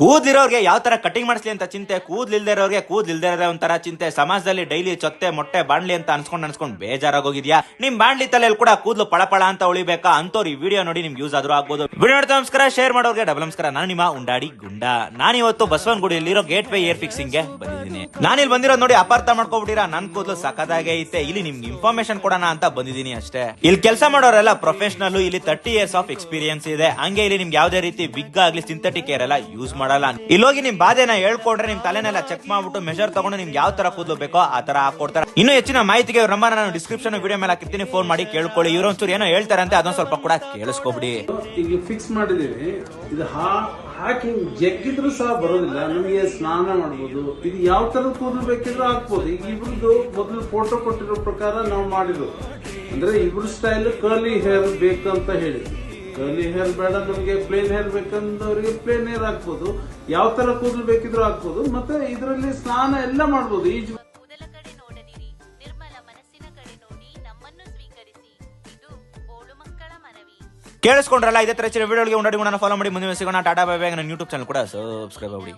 ಕೂದ್ಲಿರೋರ್ಗೆ ಯಾವ ತರ ಕಟಿಂಗ್ ಮಾಡಿಸ್ಲಿ ಅಂತ ಚಿಂತೆ, ಕೂದ್ಲಿಲ್ದಿರೋರ್ಗೆ ಕೂದ್ಲಿಲ್ದೇ ಇರೋದೇ ಒಂಥರ ಚಿಂತೆ. ಸಮಾಜದಲ್ಲಿ ಡೈಲಿ ಚೊತ್ತೆ ಮೊಟ್ಟೆ ಬಾಣ್ಲಿ ಅಂತ ಅನ್ಸ್ಕೊಂಡ್ ಬೇಜಾರಾಗೋಗಿದ್ಯಾ? ನಿಮ್ ಬಾಣ್ಲಿ ತಲೆಯಲ್ಲಿ ಕೂಡ ಕೂದ್ಲು ಪಳಪಳ ಅಂತ ಉಳಿಬೇಕಾ? ಅಂತವ್ರು ಈ ವಿಡಿಯೋ ನೋಡಿ ನಿಮ್ಗೆ ಯೂಸ್ ಆದ್ರೂ ಆಗ್ಬೋದು. ವಿಡಿಯೋ ನೋಡ್ತಾ ನಮಸ್ಕಾರ, ಶೇರ್ ಮಾಡೋರ್ಗೆ ಡಬಲ್ ನಮಸ್ಕಾರ. ನಾನು ನಿಮ್ಮ ಉಂಡಾಡಿ ಗುಂಡ. ನಾನಿವತ್ತು ಬಸವನಗುಡಿಯಲ್ಲಿರೋ ಗೇಟ್ ವೇ ಏರ್ ಫಿಕ್ಸಿಂಗ್ ಗೆ ಬಂದಿದ್ದೀನಿ. ನಾನಿಲ್ಲಿ ಬಂದಿರೋದು ನೋಡಿ ಅಪಾರ್ಥ ಮಾಡ್ಕೊಬಿಟ್ಟಿರಾ, ನನ್ ಕೂದ್ಲು ಸಖತ್ತಾಗೆ ಐತೆ. ಇಲ್ಲಿ ನಿಮ್ಗೆ ಇನ್ಫಾರ್ಮೇಶನ್ ಕೊಡೋಣ ಅಂತ ಬಂದಿದ್ದೀನಿ ಅಷ್ಟೇ. ಇಲ್ಲಿ ಕೆಲಸ ಮಾಡೋರೆಲ್ಲ ಪ್ರೊಫೆಷನಲ್, ಇಲ್ಲಿ 30 years ಆಫ್ ಎಕ್ಸ್ಪೀರಿಯನ್ಸ್ ಇದೆ. ಹಂಗೆ ಇಲ್ಲಿ ನಿಮ್ಗೆ ಯಾವ್ದೇ ರೀತಿ ವಿಗ್ ಆಗ್ಲಿ ಸಿಂಥೆಟಿಕ್ ಏರ್ ಎಲ್ಲ ಯೂಸ್ ಮಾಡಲ್ಲ. ಇಲ್ಲೋಗಿ ನಿಮ್ ಬಾಧೆನ ಹೇಳ್ಕೊಂಡ್ರೆ ನಿಮ್ ತಲೆನೆಲ್ಲ ಚೆಕ್ ಮಾಡ್ಬಿಟ್ಟು ಮೆಜರ್ ತಗೊಂಡು ನಿಮ್ಗೆ ಯಾವ ತರ ಕೂದಲು ಬೇಕೋ ಆ ತರ ಹಾಕೊಡ್ತಾರೆ. ಇನ್ನು ಹೆಚ್ಚಿನ ಮಾಹಿತಿಗೆ ಇವ್ರ ನಂಬರ್ ನಾನು ಡಿಸ್ಕ್ರಿಪ್ಷನ್ ವಿಡಿಯೋ ಮೇಲೆ ಹಾಕಿರ್ತೀನಿ, ಫೋನ್ ಮಾಡಿ ಕೇಳ್ಕೊಳ್ಳಿ. ಇವ್ರೊಂಚೂರು ಏನೋ ಹೇಳ್ತಾರೆ ಅಂತ ಅದೊಂದು ಸ್ವಲ್ಪ ಕೂಡ ಕೇಳಿಸ್ಕೊಬಿಡಿ. ಈಗ ಫಿಕ್ಸ್ ಮಾಡಿದೀವಿ, ಇದು ಹಾಕಿ ಜಗ್ಗಿದ್ರು ಸಹ ಬರೋದಿಲ್ಲ. ನಮಗೆ ಸ್ನಾನ ಮಾಡಬಹುದು. ಇದು ಯಾವ ತರ ಕೂದಲು ಬೇಕಿದ್ರು ಹಾಕ್ಬೋದು. ಈಗ ಇಬ್ರದ್ದು ಮೊದಲು ಫೋಟೋ ಕೊಟ್ಟಿರೋ ಪ್ರಕಾರ ನಾವು ಮಾಡಿರೋದು ಅಂದ್ರೆ ಇಬ್ರು ಸ್ಟೈಲ್ ಕರ್ಲಿ ಹೇರ್ ಬೇಕು ಅಂತ ಹೇಳಿದ್ವಿ. ಕರ್ಲಿ ಹೇರ್ ಬೇಡ, ನಮಗೆ ಪ್ಲೇನ್ ಹೇರ್ ಬೇಕಂದವರಿಗೆ ಪ್ಲೇನ್ ಹೇರ್ ಹಾಕ್ಬೋದು. ಯಾವ ತರ ಕೂದಲು ಬೇಕಿದ್ರು ಹಾಕ್ಬೋದು. ಮತ್ತೆ ಇದರಲ್ಲಿ ಸ್ನಾನ ಎಲ್ಲ ಮಾಡ್ಬೋದು. ಕೇಳಿಸ್ಕೊಂಡ್ರಲ್ಲ, ಇದೇ ತರ ವಿಡಿಯೋಗೆ ಉಂಡಾಡಿ ಫಾಲೋ ಮಾಡಿ. ಮುಂದೆ ಸಿಗೋಣ. Tata bye bye. ನನ್ನ ಯೂಟ್ಯೂಬ್ ಚಾನಲ್ ಕೂಡ ಸಬ್ಸ್ಕ್ರೈಬ್ ಮಾಡಿ.